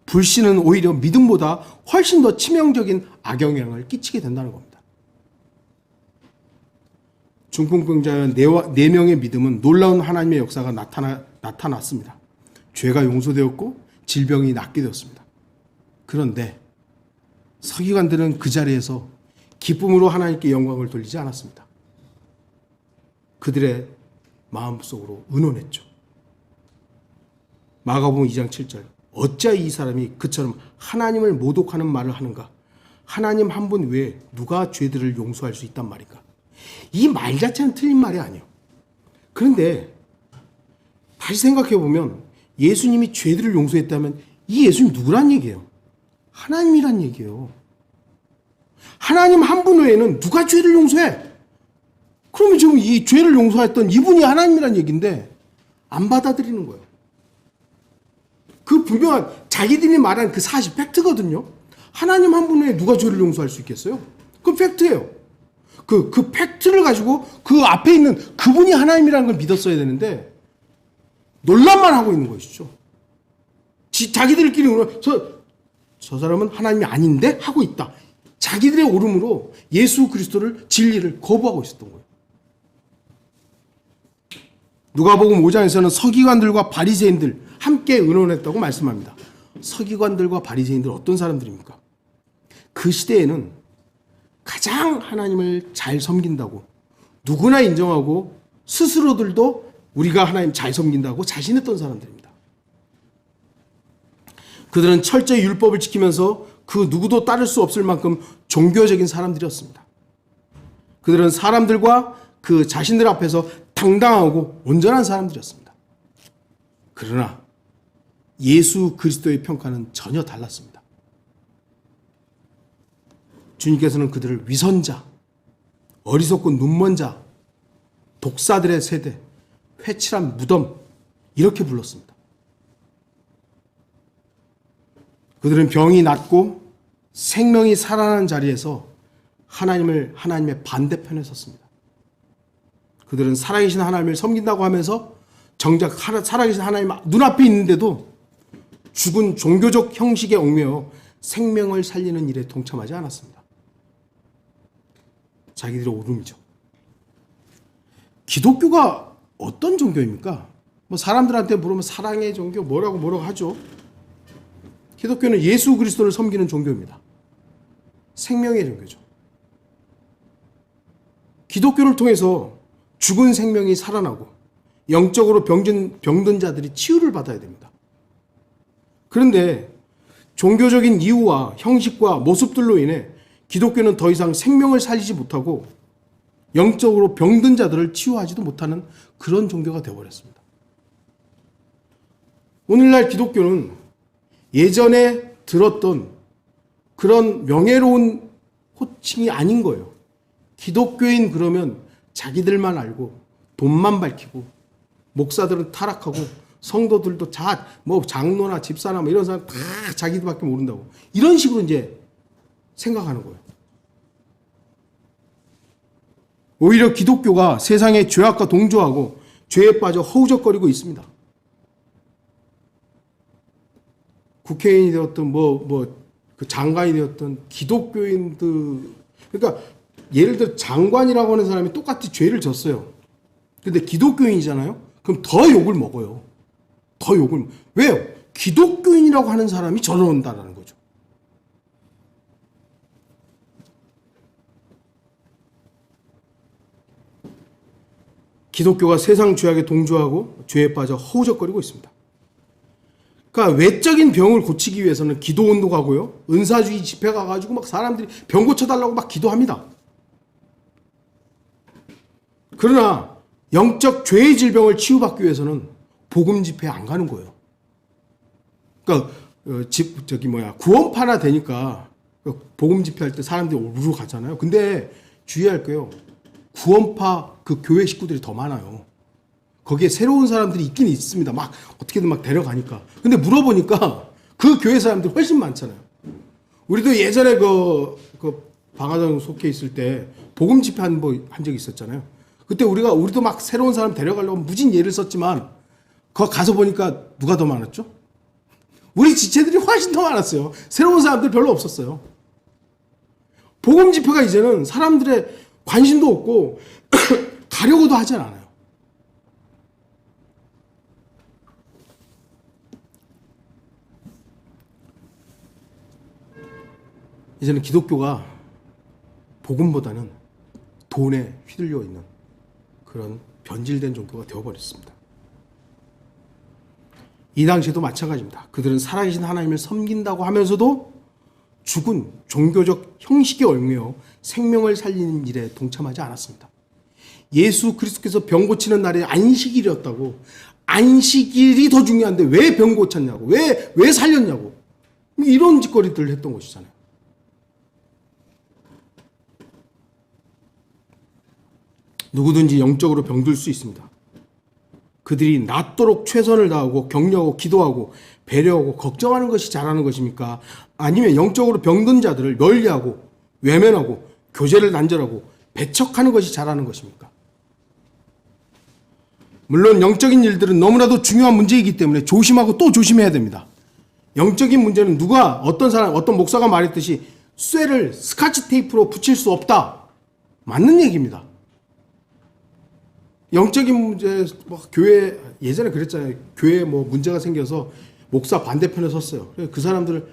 불신은 오히려 믿음보다 훨씬 더 치명적인 악영향을 끼치게 된다는 겁니다. 중풍병자의 4명의 믿음은 놀라운 하나님의 역사가 나타났습니다. 죄가 용서되었고 질병이 낫게 되었습니다. 그런데 서기관들은 그 자리에서 기쁨으로 하나님께 영광을 돌리지 않았습니다. 그들의 마음속으로 의논했죠. 마가복음 2장 7절 어찌하여 이 사람이 그처럼 하나님을 모독하는 말을 하는가? 하나님 한 분 외에 누가 죄들을 용서할 수 있단 말인가? 이 말 자체는 틀린 말이 아니에요. 그런데 다시 생각해 보면 예수님이 죄들을 용서했다면 이 예수님 누구란 얘기예요? 하나님이란 얘기예요. 하나님 한 분 외에는 누가 죄를 용서해? 그러면 지금 이 죄를 용서했던 이분이 하나님이란 얘기인데 안 받아들이는 거예요. 그 분명한 자기들이 말한 그 사실 팩트거든요. 하나님 한 분 외에 누가 죄를 용서할 수 있겠어요? 그건 팩트예요. 그 팩트를 가지고 그 앞에 있는 그분이 하나님이라는 걸 믿었어야 되는데 논란만 하고 있는 것이죠. 자기들끼리 저 사람은 하나님이 아닌데 하고 있다. 자기들의 오름으로 예수 그리스도를 진리를 거부하고 있었던 거예요. 누가복음 5장에서는 서기관들과 바리새인들 함께 의논했다고 말씀합니다. 서기관들과 바리새인들 어떤 사람들입니까? 그 시대에는 가장 하나님을 잘 섬긴다고 누구나 인정하고 스스로들도 우리가 하나님 잘 섬긴다고 자신했던 사람들입니다. 그들은 철저히 율법을 지키면서 그 누구도 따를 수 없을 만큼 종교적인 사람들이었습니다. 그들은 사람들과 그 자신들 앞에서 당당하고 온전한 사람들이었습니다. 그러나 예수 그리스도의 평가는 전혀 달랐습니다. 주님께서는 그들을 위선자, 어리석고 눈먼 자, 독사들의 세대, 회칠한 무덤 이렇게 불렀습니다. 그들은 병이 낫고 생명이 살아나는 자리에서 하나님의 반대편에 섰습니다. 그들은 살아계신 하나님을 섬긴다고 하면서 정작 살아계신 하나님 눈앞에 있는데도 죽은 종교적 형식에 얽매여 생명을 살리는 일에 동참하지 않았습니다. 자기들의 오름이죠. 기독교가 어떤 종교입니까? 뭐 사람들한테 물으면 사랑의 종교 뭐라고 하죠. 기독교는 예수 그리스도를 섬기는 종교입니다. 생명의 종교죠. 기독교를 통해서 죽은 생명이 살아나고 영적으로 병든 자들이 치유를 받아야 됩니다. 그런데 종교적인 이유와 형식과 모습들로 인해 기독교는 더 이상 생명을 살리지 못하고 영적으로 병든 자들을 치유하지도 못하는 그런 종교가 되어버렸습니다. 오늘날 기독교는 예전에 들었던 그런 명예로운 호칭이 아닌 거예요. 기독교인 그러면 자기들만 알고 돈만 밝히고 목사들은 타락하고 성도들도 장로나 집사나 이런 사람 다 자기들밖에 모른다고 이런 식으로 이제 생각하는 거예요. 오히려 기독교가 세상의 죄악과 동조하고 죄에 빠져 허우적거리고 있습니다. 국회의원이 되었던 그 장관이 되었던 기독교인들 그러니까 예를 들어 장관이라고 하는 사람이 똑같이 죄를 졌어요. 근데 기독교인이잖아요. 그럼 더 욕을 먹어요. 더 욕을 왜요? 기독교인이라고 하는 사람이 저런다라는 거죠. 기독교가 세상 죄악에 동조하고 죄에 빠져 허우적거리고 있습니다. 그러니까 외적인 병을 고치기 위해서는 기도원도 가고요. 은사주의 집회 가가지고 막 사람들이 병 고쳐달라고 막 기도합니다. 그러나 영적 죄의 질병을 치유받기 위해서는 복음 집회에 안 가는 거예요. 그러니까 구원파나 되니까 복음 집회할 때 사람들이 우르르 가잖아요. 근데 주의할 거예요. 구원파 그 교회 식구들이 더 많아요. 거기에 새로운 사람들이 있긴 있습니다. 막 어떻게든 막 데려가니까. 근데 물어보니까 그 교회 사람들 훨씬 많잖아요. 우리도 예전에 그 방화동 속해 있을 때 복음 집회 한 적이 있었잖아요. 그때 우리도 막 새로운 사람 데려가려고 무진 예를 썼지만 거 가서 보니까 누가 더 많았죠? 우리 지체들이 훨씬 더 많았어요. 새로운 사람들 별로 없었어요. 복음 집회가 이제는 사람들의 관심도 없고 가려고도 하진 않아요. 이제는 기독교가 복음보다는 돈에 휘둘려 있는 그런 변질된 종교가 되어버렸습니다. 이 당시에도 마찬가지입니다. 그들은 살아계신 하나님을 섬긴다고 하면서도 죽은 종교적 형식에 얽매여 생명을 살리는 일에 동참하지 않았습니다. 예수 그리스도께서 병 고치는 날이 안식일이었다고, 안식일이 더 중요한데 왜 병 고쳤냐고, 왜 살렸냐고, 이런 짓거리들을 했던 것이잖아요. 누구든지 영적으로 병들 수 있습니다. 그들이 낫도록 최선을 다하고 격려하고 기도하고 배려하고 걱정하는 것이 잘하는 것입니까? 아니면 영적으로 병든 자들을 멀리하고 외면하고 교제를 단절하고 배척하는 것이 잘하는 것입니까? 물론 영적인 일들은 너무나도 중요한 문제이기 때문에 조심하고 또 조심해야 됩니다. 영적인 문제는 어떤 목사가 말했듯이 쇠를 스카치 테이프로 붙일 수 없다. 맞는 얘기입니다. 영적인 문제, 교회, 예전에 그랬잖아요. 교회에 문제가 생겨서 목사 반대편에 섰어요. 그 사람들을,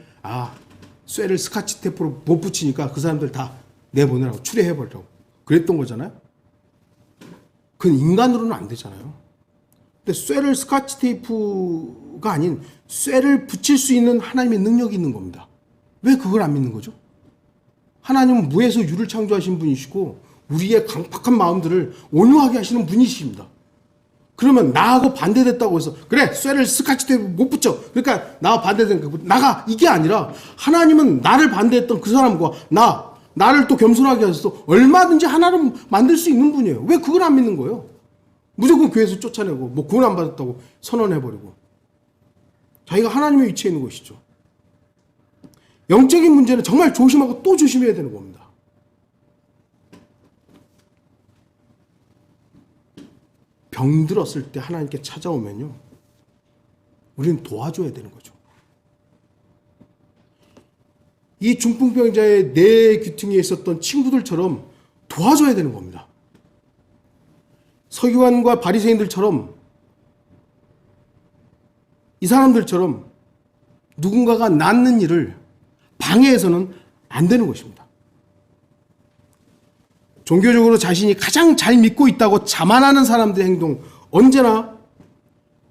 쇠를 스카치 테이프로 못 붙이니까 그 사람들 다 내보내라고, 추리해버리라고. 그랬던 거잖아요. 그건 인간으로는 안 되잖아요. 근데 쇠를 스카치 테이프가 아닌 쇠를 붙일 수 있는 하나님의 능력이 있는 겁니다. 왜 그걸 안 믿는 거죠? 하나님은 무에서 유를 창조하신 분이시고 우리의 강팍한 마음들을 온유하게 하시는 분이십니다. 그러면 나하고 반대됐다고 해서 그래 쇠를 스카치 테이프 못 붙여 그러니까 나와 반대된 나가 이게 아니라 하나님은 나를 반대했던 그 사람과 나를 또 겸손하게 하셔서 얼마든지 하나를 만들 수 있는 분이에요. 왜 그걸 안 믿는 거예요? 무조건 교회에서 쫓아내고 구원 안 받았다고 선언해버리고 자기가 하나님의 위치에 있는 것이죠. 영적인 문제는 정말 조심하고 또 조심해야 되는 겁니다. 병들었을 때 하나님께 찾아오면요, 우리는 도와줘야 되는 거죠. 이 중풍병자의 뇌 귀퉁이에 있었던 친구들처럼 도와줘야 되는 겁니다. 서기관과 바리새인들처럼 이 사람들처럼 누군가가 낫는 일을 방해해서는 안 되는 것입니다. 종교적으로 자신이 가장 잘 믿고 있다고 자만하는 사람들의 행동, 언제나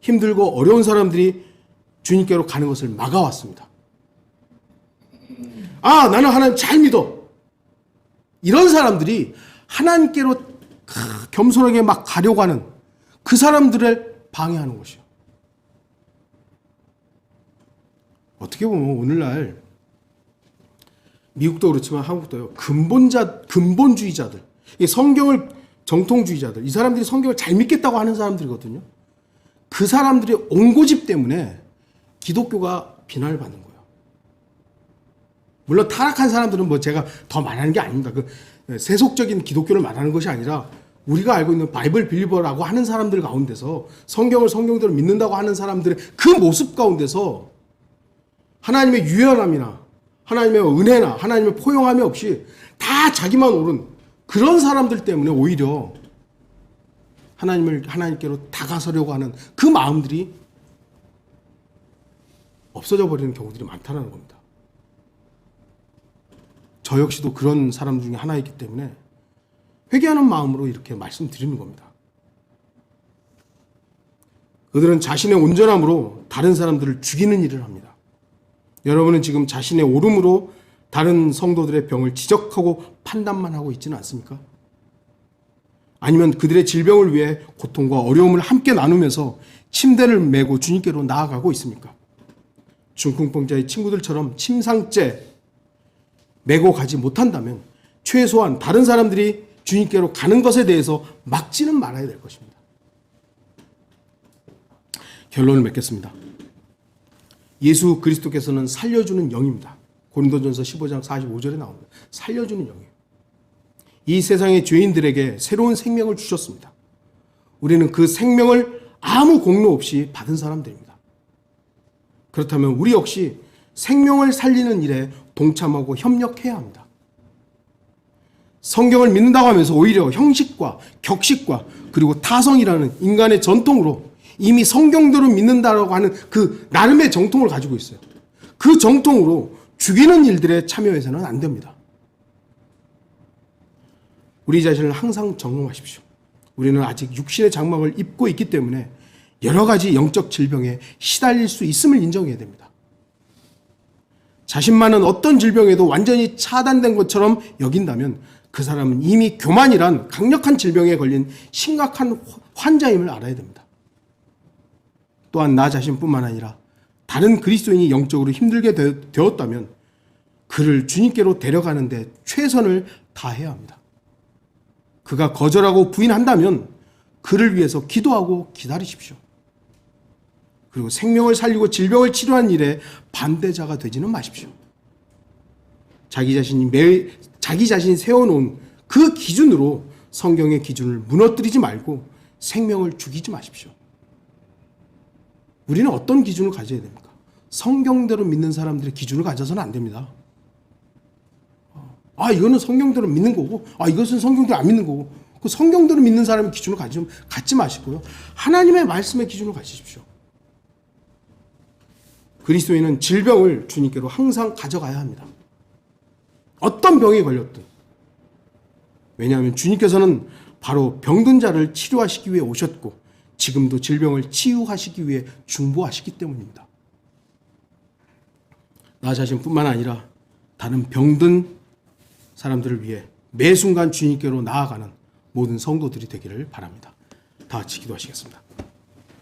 힘들고 어려운 사람들이 주님께로 가는 것을 막아왔습니다. 나는 하나님 잘 믿어. 이런 사람들이 하나님께로 겸손하게 막 가려고 하는 그 사람들을 방해하는 것이요. 어떻게 보면 오늘날 미국도 그렇지만 한국도요, 근본주의자들, 성경을 정통주의자들, 이 사람들이 성경을 잘 믿겠다고 하는 사람들이거든요. 그 사람들의 온고집 때문에 기독교가 비난을 받는 거예요. 물론 타락한 사람들은 제가 더 말하는 게 아닙니다. 그 세속적인 기독교를 말하는 것이 아니라 우리가 알고 있는 바이블 빌리버라고 하는 사람들 가운데서 성경을 성경대로 믿는다고 하는 사람들의 그 모습 가운데서 하나님의 유연함이나 하나님의 은혜나 하나님의 포용함이 없이 다 자기만 옳은 그런 사람들 때문에 오히려 하나님께로 다가서려고 하는 그 마음들이 없어져 버리는 경우들이 많다는 겁니다. 저 역시도 그런 사람 중에 하나이기 때문에 회개하는 마음으로 이렇게 말씀드리는 겁니다. 그들은 자신의 온전함으로 다른 사람들을 죽이는 일을 합니다. 여러분은 지금 자신의 옳음으로 다른 성도들의 병을 지적하고 판단만 하고 있지는 않습니까? 아니면 그들의 질병을 위해 고통과 어려움을 함께 나누면서 침대를 메고 주님께로 나아가고 있습니까? 중풍병자의 친구들처럼 침상째 메고 가지 못한다면 최소한 다른 사람들이 주님께로 가는 것에 대해서 막지는 말아야 될 것입니다. 결론을 맺겠습니다. 예수 그리스도께서는 살려주는 영입니다. 고린도전서 15장 45절에 나옵니다. 살려주는 영이에요. 이 세상의 죄인들에게 새로운 생명을 주셨습니다. 우리는 그 생명을 아무 공로 없이 받은 사람들입니다. 그렇다면 우리 역시 생명을 살리는 일에 동참하고 협력해야 합니다. 성경을 믿는다고 하면서 오히려 형식과 격식과 그리고 타성이라는 인간의 전통으로 이미 성경대로 믿는다라고 하는 그 나름의 정통을 가지고 있어요. 그 정통으로 죽이는 일들에 참여해서는 안 됩니다. 우리 자신을 항상 점검하십시오. 우리는 아직 육신의 장막을 입고 있기 때문에 여러 가지 영적 질병에 시달릴 수 있음을 인정해야 됩니다. 자신만은 어떤 질병에도 완전히 차단된 것처럼 여긴다면 그 사람은 이미 교만이란 강력한 질병에 걸린 심각한 환자임을 알아야 됩니다. 또한 나 자신뿐만 아니라 다른 그리스도인이 영적으로 힘들게 되었다면 그를 주님께로 데려가는 데 최선을 다해야 합니다. 그가 거절하고 부인한다면 그를 위해서 기도하고 기다리십시오. 그리고 생명을 살리고 질병을 치료하는 일에 반대자가 되지는 마십시오. 자기 자신이 세워놓은 그 기준으로 성경의 기준을 무너뜨리지 말고 생명을 죽이지 마십시오. 우리는 어떤 기준을 가져야 됩니까? 성경대로 믿는 사람들의 기준을 가져서는 안 됩니다. 이거는 성경대로 믿는 거고, 이것은 성경대로 안 믿는 거고, 그 성경대로 믿는 사람의 기준을 갖지 마시고요. 하나님의 말씀의 기준을 가지십시오. 그리스도인은 질병을 주님께로 항상 가져가야 합니다. 어떤 병에 걸렸든. 왜냐하면 주님께서는 바로 병든 자를 치료하시기 위해 오셨고 지금도 질병을 치유하시기 위해 중보하시기 때문입니다. 나 자신뿐만 아니라 다른 병든 사람들을 위해 매 순간 주님께로 나아가는 모든 성도들이 되기를 바랍니다. 다 같이 기도하시겠습니다.